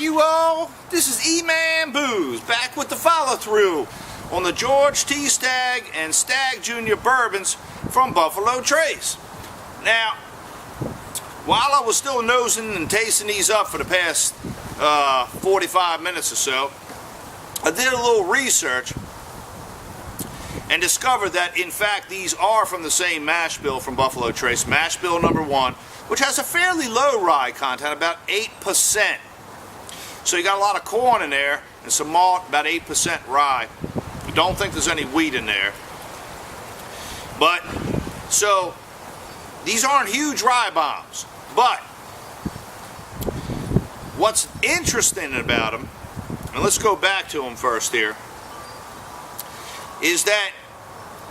you all, this is E-Man Booze, back with the follow-through on the George T. Stagg and Stagg Jr. bourbons from Buffalo Trace. Now, while I was still nosing and tasting these up for the past 45 minutes or so, I did a little research and discovered that, in fact, these are from the same mash bill from Buffalo Trace, mash bill number 1, which has a fairly low rye content, about 8%. So you got a lot of corn in there and some malt, about 8% rye. I don't think there's any wheat in there. But, so, these aren't huge rye bombs. But, what's interesting about them, and let's go back to them first here, is that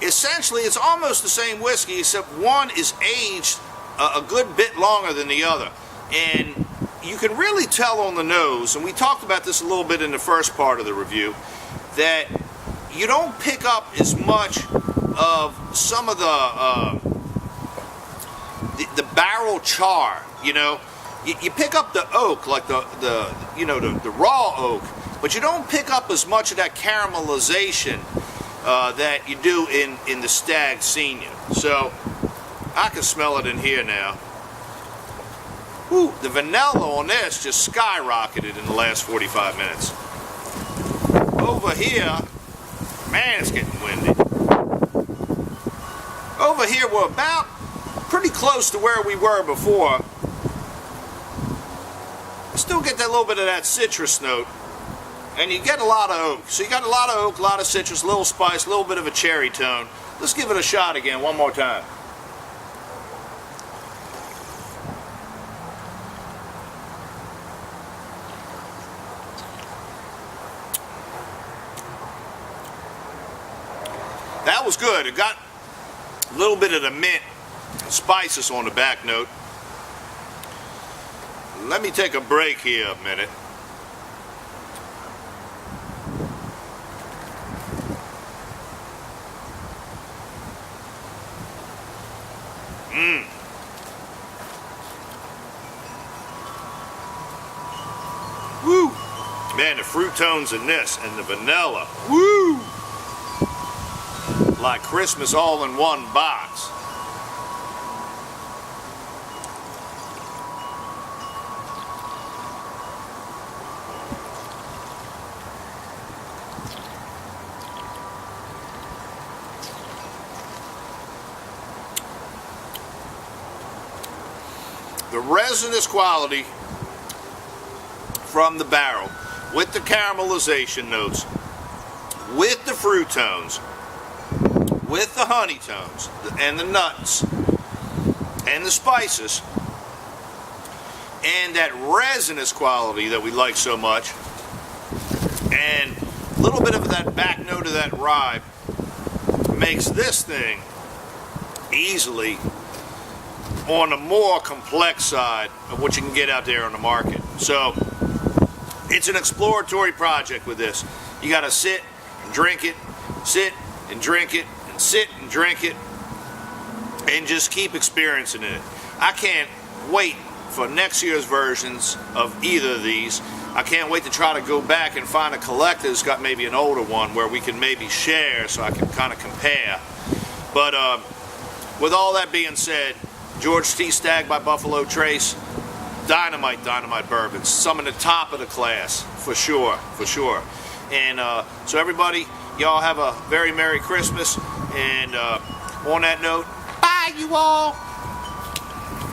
essentially it's almost the same whiskey, except one is aged a good bit longer than the other. And you can really tell on the nose, and we talked about this a little bit in the first part of the review, that you don't pick up as much of some of the barrel char. You know, you pick up the oak, like the raw oak, but you don't pick up as much of that caramelization that you do in the Stagg Senior. So I can smell it in here now. Whew, the vanilla on this just skyrocketed in the last 45 minutes. Over here, man, it's getting windy. Over here, we're about pretty close to where we were before. Still get that little bit of that citrus note, and you get a lot of oak. So you got a lot of oak, a lot of citrus, a little spice, a little bit of a cherry tone. Let's give it a shot again, one more time. That was good. It got a little bit of the mint and spices on the back note. Let me take a break here a minute. Woo! Man, the fruit tones in this and the vanilla. Woo! Like Christmas all in one box. The resinous quality from the barrel, with the caramelization notes, with the fruit tones, with the honey tones, and the nuts, and the spices, and that resinous quality that we like so much, and a little bit of that back note of that rye, makes this thing easily on the more complex side of what you can get out there on the market. So it's an exploratory project with this. You got to sit and drink it, sit and drink it, and sit and drink it, and just keep experiencing it. I can't wait for next year's versions of either of these. I can't wait to try to go back and find a collector who's got maybe an older one where we can maybe share so I can kind of compare. But with all that being said, George T. Stagg by Buffalo Trace, dynamite bourbons, some in the top of the class, for sure. And so everybody, y'all have a very Merry Christmas, and on that note, bye you all.